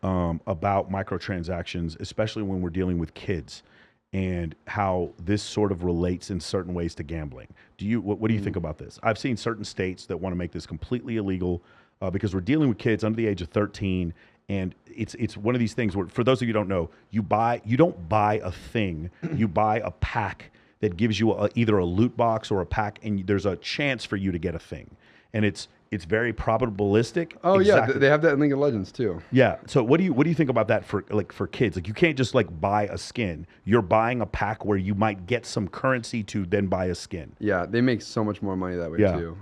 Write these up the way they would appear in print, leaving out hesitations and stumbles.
ton about microtransactions, especially when we're dealing with kids, and how this sort of relates in certain ways to gambling. What do you think about this? I've seen certain states that want to make this completely illegal because we're dealing with kids under the age of 13, and it's one of these things where, for those of you who don't know, you don't buy a thing, you buy a pack that gives you either a loot box or a pack, and there's a chance for you to get a thing, and it's very probabilistic. Oh exactly. Yeah, they have that in League of Legends too. Yeah. So what do you think about that for kids? Like, you can't just buy a skin. You're buying a pack where you might get some currency to then buy a skin. Yeah, they make so much more money that way too.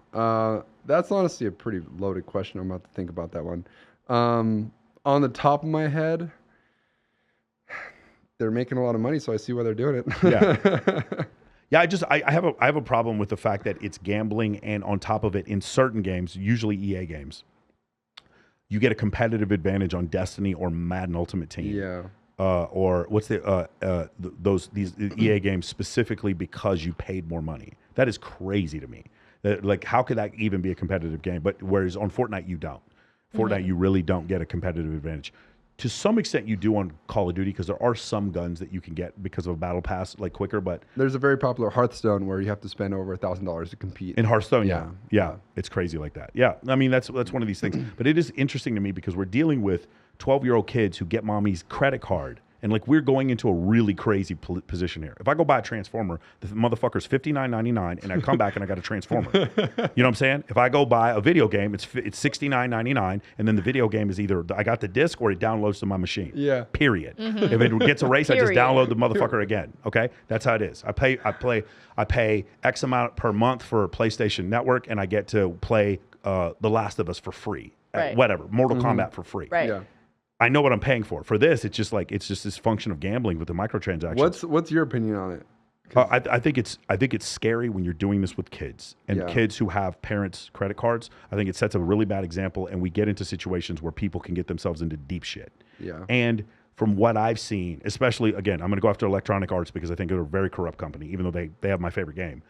That's honestly a pretty loaded question. I'm about to think about that one. On the top of my head, they're making a lot of money, so I see why they're doing it. Yeah. Yeah, I have a problem with the fact that it's gambling, and on top of it, in certain games, usually EA games, you get a competitive advantage on Destiny or Madden Ultimate Team. Yeah. Or what's these EA games specifically because you paid more money. That is crazy to me. How could that even be a competitive game? But whereas on Fortnite you don't. Fortnite you really don't get a competitive advantage. To some extent, you do on Call of Duty because there are some guns that you can get because of a battle pass quicker. But there's a very popular Hearthstone where you have to spend over $1,000 to compete. In Hearthstone, yeah, it's crazy like that. Yeah, I mean that's one of these things. But it is interesting to me because we're dealing with 12-year-old kids who get mommy's credit card, and we're going into a really crazy position here. If I go buy a Transformer, the motherfucker's $59.99, and I come back and I got a Transformer. You know what I'm saying? If I go buy a video game, it's $69.99, and then the video game is either I got the disc or it downloads to my machine. Yeah. Period. If it gets erased, I just download the motherfucker again. Okay, that's how it is. I pay X amount per month for PlayStation Network, and I get to play The Last of Us for free. Right. Whatever, Mortal Kombat for free. Right. Yeah. I know what I'm paying for. For this, it's just this function of gambling with the microtransactions. What's your opinion on it? I think it's scary when you're doing this with kids and kids who have parents' credit cards. I think it sets a really bad example, and we get into situations where people can get themselves into deep shit. Yeah. And from what I've seen, especially, again, I'm going to go after Electronic Arts because I think they're a very corrupt company, even though they have my favorite game.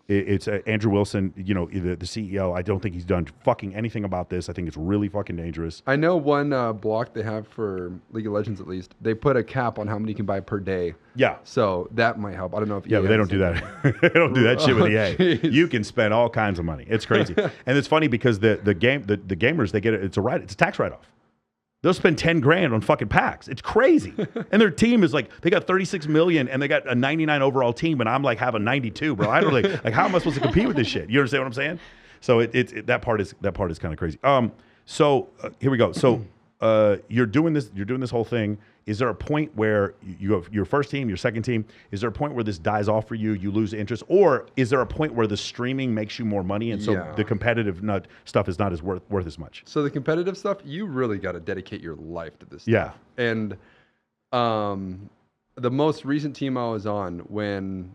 It's Andrew Wilson, the CEO. I don't think he's done fucking anything about this. I think it's really fucking dangerous. I know one block they have for League of Legends, at least. They put a cap on how many you can buy per day. Yeah. So that might help. I don't know if EA but they don't do that. They don't do that shit with EA. You can spend all kinds of money. It's crazy. And it's funny because the gamers, they get it. It's a tax write-off. They'll spend 10 grand on fucking packs. It's crazy. And their team is they got 36 million and they got a 99 overall team, and I'm have a 92, bro. I don't how am I supposed to compete with this shit? You understand what I'm saying? So that part is kind of crazy. So here we go. So you're doing this whole thing. Is there a point where you have your first team, your second team? Is there a point where this dies off for you? You lose interest, or is there a point where the streaming makes you more money, and so the competitive stuff is not as worth as much? So the competitive stuff, you really got to dedicate your life to this stuff. Yeah. And the most recent team I was on, when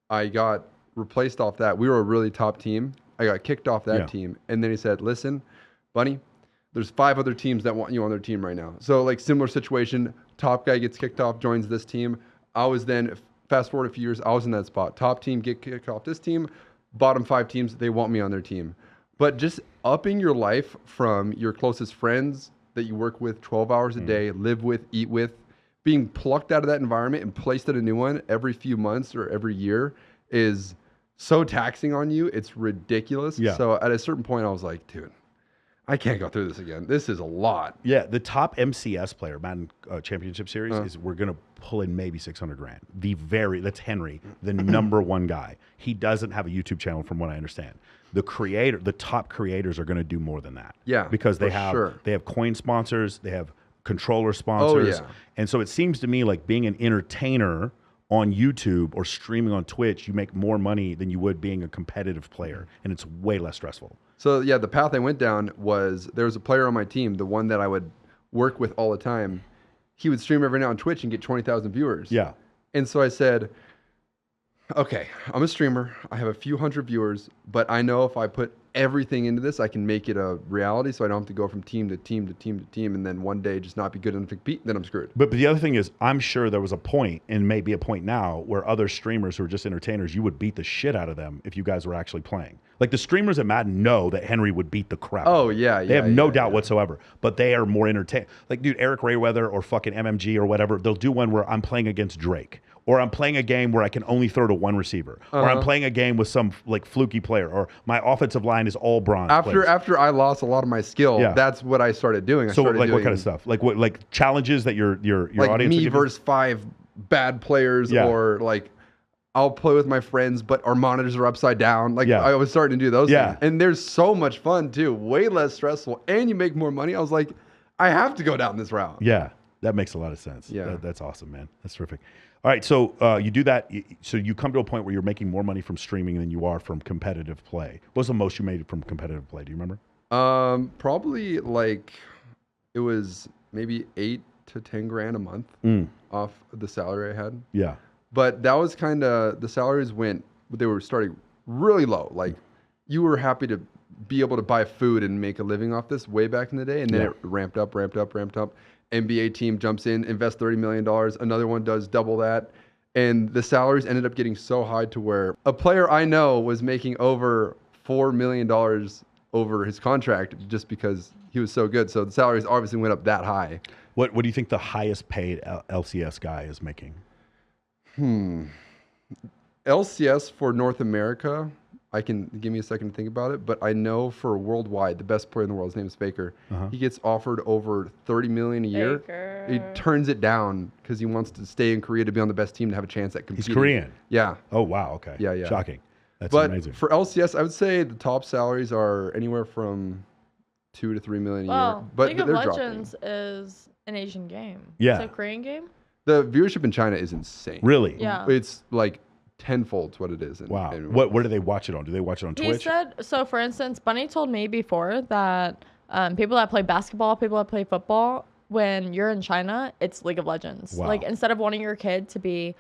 I got replaced off that, we were a really top team. I got kicked off that team, and then he said, "Listen, Bunny, there's 5 other teams that want you on their team right now." So similar situation, top guy gets kicked off, joins this team. I was then, fast forward a few years, I was in that spot. Top team get kicked off this team, bottom 5 teams, they want me on their team. But just upping your life from your closest friends that you work with 12 hours a day, live with, eat with, being plucked out of that environment and placed in a new one every few months or every year is so taxing on you. It's ridiculous. Yeah. So at a certain point, I was like, dude, I can't go through this again. This is a lot. Yeah, the top MCS player, Madden Championship Series, we're going to pull in maybe 600 grand. That's Henry, the number one guy. He doesn't have a YouTube channel from what I understand. The top creators are going to do more than that. Yeah, because they have coin sponsors, they have controller sponsors. And so it seems to me like being an entertainer on YouTube or streaming on Twitch, you make more money than you would being a competitive player, and it's way less stressful. So the path I went down was, there was a player on my team, the one that I would work with all the time. He would stream every now on Twitch and get 20,000 viewers. Yeah. And so I said, okay, I'm a streamer. I have a few hundred viewers, but I know if I put everything into this, I can make it a reality, so I don't have to go from team to team to team to team and then one day just not be good enough to compete, then I'm screwed. But the other thing is, I'm sure there was a point, and maybe a point now, where other streamers who are just entertainers, you would beat the shit out of them if you guys were actually playing. Like the streamers at Madden know that Henry would beat the crap. Oh yeah, They have no doubt whatsoever. But they are more entertained. Like, dude, Eric Rayweather or fucking MMG or whatever, they'll do one where I'm playing against Drake, or I'm playing a game where I can only throw to one receiver, or I'm playing a game with some like fluky player, or my offensive line is all bronze. After I lost a lot of my skill, that's what I started doing. So like what kind of stuff? Like what, like challenges that your like audience me versus 5 bad players, or like I'll play with my friends, but our monitors are upside down. Like I was starting to do those things. And there's so much fun too, way less stressful, and you make more money. I was like, I have to go down this route. Yeah, that makes a lot of sense. Yeah. That's awesome, man. That's terrific. All right, so you do that. So you come to a point where you're making more money from streaming than you are from competitive play. What's the most you made from competitive play? Do you remember? Probably like it was maybe 8 to 10 grand a month off the salary I had. Yeah. But that was kind of, the salaries they were starting really low. Like you were happy to be able to buy food and make a living off this way back in the day. And then it ramped up. NBA team jumps in, invests $30 million. Another one does double that. And the salaries ended up getting so high to where a player I know was making over $4 million over his contract just because he was so good. So the salaries obviously went up that high. What do you think the highest paid LCS guy is making? LCS for North America, give me a second to think about it, but I know for worldwide, the best player in the world, his name is Faker. He gets offered over $30 million a year. Faker. He turns it down because he wants to stay in Korea to be on the best team to have a chance at competing. He's Korean. Yeah. Oh wow. Okay. Yeah. Shocking. That's but amazing. For LCS, I would say the top salaries are anywhere from $2 to $3 million a year. But League of Legends is an Asian game. Yeah. It's a Korean game. The viewership in China is insane. Really? Yeah. It's like tenfold where do they watch it on? Do they watch it on He Twitch? said, so for instance, Bunny told me before that people that play basketball, people that play football, when you're in China, it's League of Legends. Wow. Like instead of wanting your kid to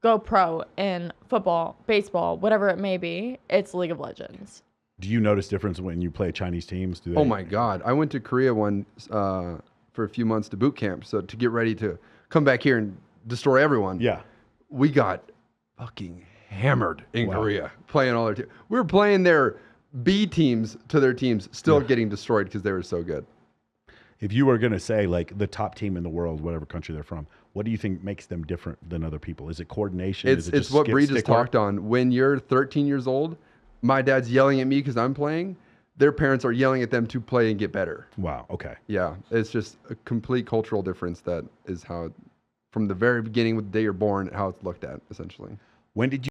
go pro in football, baseball, whatever it may be, it's League of Legends. Do you notice difference when you play Chinese teams? Oh my God. I went to Korea for a few months to boot camp. So to get ready to come back here and destroy everyone. Yeah. We got fucking hammered in Korea playing all their teams. We were playing their B teams to their teams, still getting destroyed because they were so good. If you were going to say like the top team in the world, whatever country they're from, what do you think makes them different than other people? Is it coordination? It's what Bree just talked on. When you're 13 years old, my dad's yelling at me because I'm playing. Their parents are yelling at them to play and get better. Wow. Okay. Yeah. It's just a complete cultural difference. That is how, from the very beginning, with the day you're born, how it's looked at, essentially. When did you